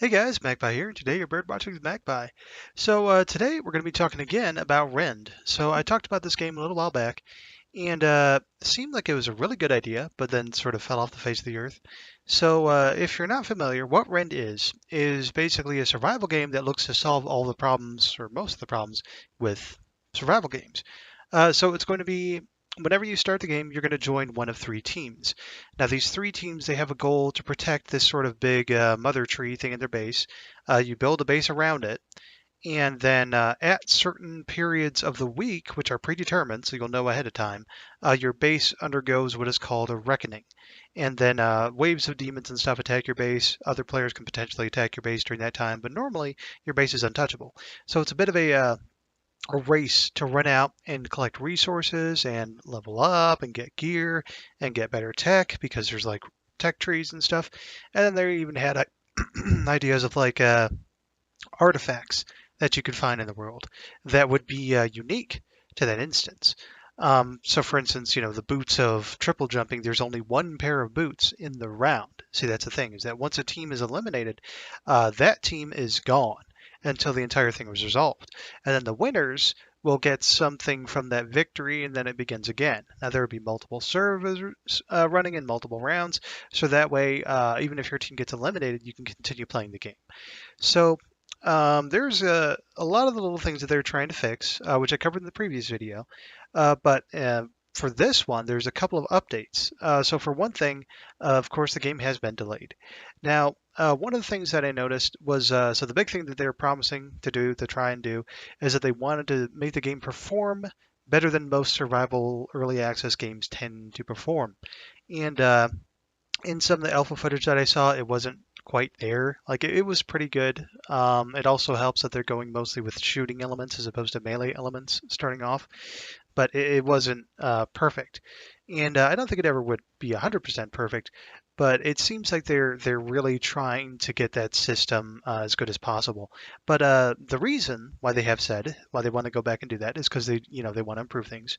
Hey guys, Magpie here. Today you're birdwatching with Magpie. So today we're going to be talking again about Rend. So I talked about this game a little while back, and it seemed like it was a really good idea, but then sort of fell off the face of the earth. So if you're not familiar, what Rend is basically a survival game that looks to solve all the problems, or most of the problems, with survival games. So it's going to be whenever you start the game, you're going to join one of three teams. Now, these three teams, they have a goal to protect this sort of big mother tree thing in their base. You build a base around it, and then at certain periods of the week, which are predetermined, so you'll know ahead of time, your base undergoes what is called a reckoning. And then waves of demons and stuff attack your base. Other players can potentially attack your base during that time, but normally your base is untouchable. So it's a bit of a race to run out and collect resources and level up and get gear and get better tech because there's like tech trees and stuff. And then they even had ideas of like artifacts that you could find in the world that would be unique to that instance. So, for instance, the boots of triple jumping, there's only one pair of boots in the round. See, that's the thing, is that once a team is eliminated, that team is gone until the entire thing was resolved. And then the winners will get something from that victory, and then it begins again. Now, there will be multiple servers running in multiple rounds, so that way, even if your team gets eliminated, you can continue playing the game. So there's a lot of the little things that they're trying to fix, which I covered in the previous video. But for this one, there's a couple of updates. So for one thing, of course, the game has been delayed. Now, one of the things that I noticed was, so the big thing that they're promising to do, to try and do, is that they wanted to make the game perform better than most survival early access games tend to perform. And in some of the alpha footage that I saw, it wasn't quite there. Like it was pretty good. It also helps that they're going mostly with shooting elements as opposed to melee elements starting off, but it wasn't perfect. And I don't think it ever would be 100% perfect, but it seems like they're really trying to get that system as good as possible. But the reason why they have said why they want to go back and do that is because they want to improve things.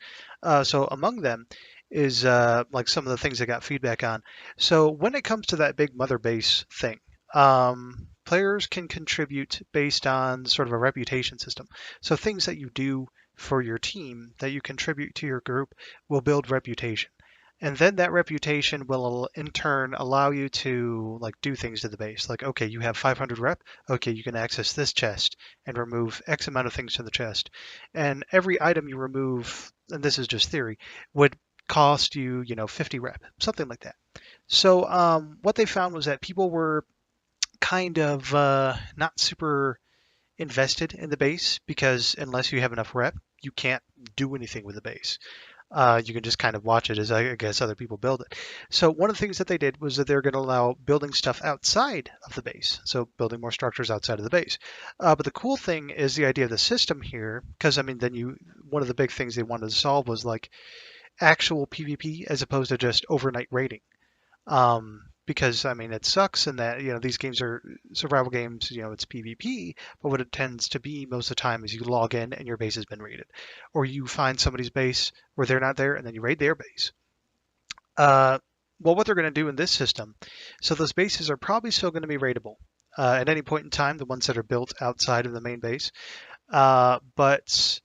So among them is like some of the things they got feedback on. So when it comes to that big mother base thing, players can contribute based on sort of a reputation system. So things that you do for your team that you contribute to your group will build reputation. And then that reputation will in turn allow you to like do things to the base. Like, okay, you have 500 rep. Okay, you can access this chest and remove X amount of things from the chest. And every item you remove, and this is just theory, would cost you, 50 rep, something like that. So what they found was that people were kind of not super invested in the base because unless you have enough rep, you can't do anything with the base. You can just kind of watch it as I guess other people build it. So one of the things that they did was that they're going to allow building stuff outside of the base. So building more structures outside of the base. But the cool thing is the idea of the system here, because I mean, one of the big things they wanted to solve was like actual PvP as opposed to just overnight raiding. Because I mean, it sucks in that these games are survival games. It's PvP, but what it tends to be most of the time is you log in and your base has been raided, or you find somebody's base where they're not there and then you raid their base. Well, what they're going to do in this system, so those bases are probably still going to be raidable at any point in time, the ones that are built outside of the main base. But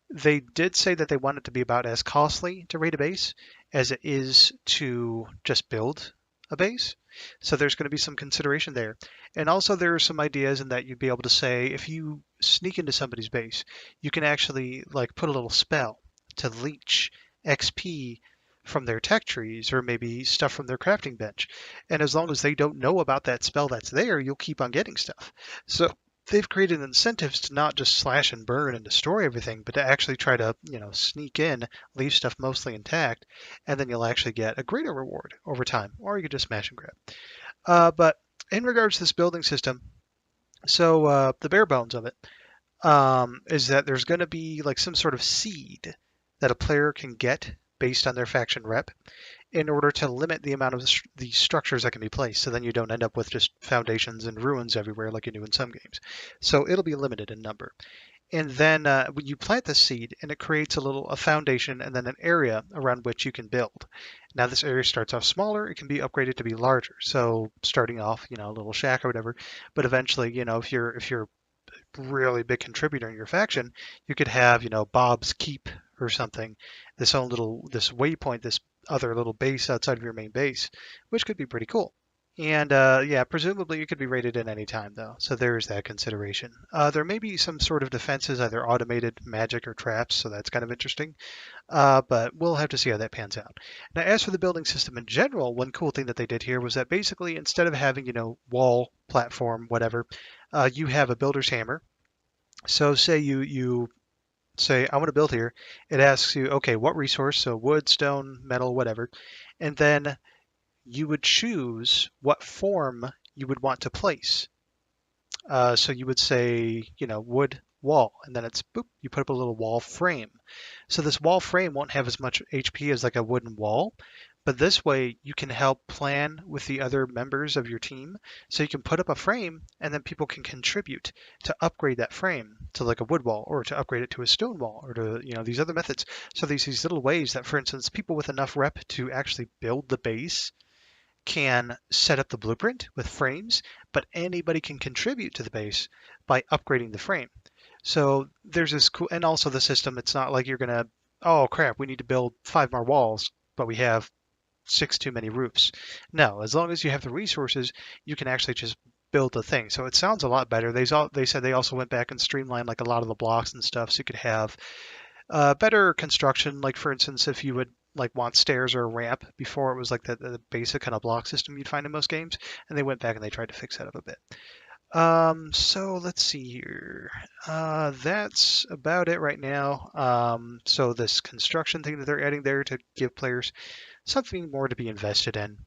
they did say that they want it to be about as costly to raid a base as it is to just build a base. So there's going to be some consideration there. And also there are some ideas in that you'd be able to say if you sneak into somebody's base, you can actually like put a little spell to leech XP from their tech trees or maybe stuff from their crafting bench. And as long as they don't know about that spell that's there, you'll keep on getting stuff. So they've created incentives to not just slash and burn and destroy everything, but to actually try to, sneak in, leave stuff mostly intact, and then you'll actually get a greater reward over time, or you could just smash and grab. But in regards to this building system, so the bare bones of it is that there's going to be like some sort of seed that a player can get based on their faction rep in order to limit the amount of the structures that can be placed. So then you don't end up with just foundations and ruins everywhere like you do in some games. So it'll be limited in number. And then when you plant the seed, and it creates a foundation and then an area around which you can build. Now this area starts off smaller; it can be upgraded to be larger. So starting off, a little shack or whatever, but eventually, if you're really big contributor in your faction, you could have, Bob's Keep or something, this waypoint, this other little base outside of your main base, which could be pretty cool. And yeah, presumably you could be raided at any time, though, so there's that consideration. There may be some sort of defenses, either automated, magic, or traps, so that's kind of interesting. But we'll have to see how that pans out. Now, as for the building system in general, one cool thing that they did here was that basically instead of having, wall, platform, whatever, you have a builder's hammer. So say you say, I want to build here. It asks you, okay, what resource? So wood, stone, metal, whatever. And then you would choose what form you would want to place. So you would say, wood wall, and then it's boop, you put up a little wall frame. So this wall frame won't have as much HP as like a wooden wall, but this way you can help plan with the other members of your team. So you can put up a frame and then people can contribute to upgrade that frame to like a wood wall or to upgrade it to a stone wall or to, these other methods. So these little ways that, for instance, people with enough rep to actually build the base can set up the blueprint with frames, but anybody can contribute to the base by upgrading the frame. So there's this cool, and also the system, it's not like you're gonna, oh crap, we need to build 5 more walls, but we have 6 too many roofs. No, as long as you have the resources, you can actually just build the thing. So it sounds a lot better. They said they also went back and streamlined like a lot of the blocks and stuff, so you could have better construction. Like for instance, if you would like want stairs or a ramp, before it was like the basic kind of block system you'd find in most games, and they went back and they tried to fix that up a bit. So let's see here. That's about it right now. So this construction thing that they're adding there to give players something more to be invested in.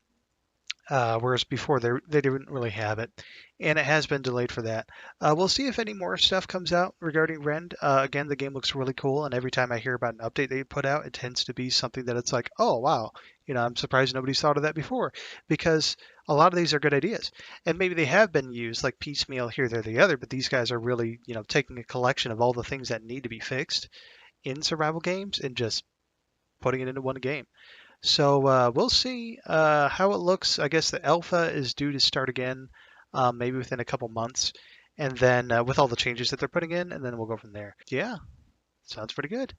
Whereas before they didn't really have it, and it has been delayed for that. We'll see if any more stuff comes out regarding Rend. Again, the game looks really cool, and every time I hear about an update they put out, it tends to be something that it's like, oh wow, I'm surprised nobody's thought of that before, because a lot of these are good ideas, and maybe they have been used like piecemeal here, there, the other, but these guys are really, taking a collection of all the things that need to be fixed in survival games and just putting it into one game. So we'll see how it looks. I guess the alpha is due to start again, maybe within a couple months, and then with all the changes that they're putting in, and then we'll go from there. Yeah, sounds pretty good.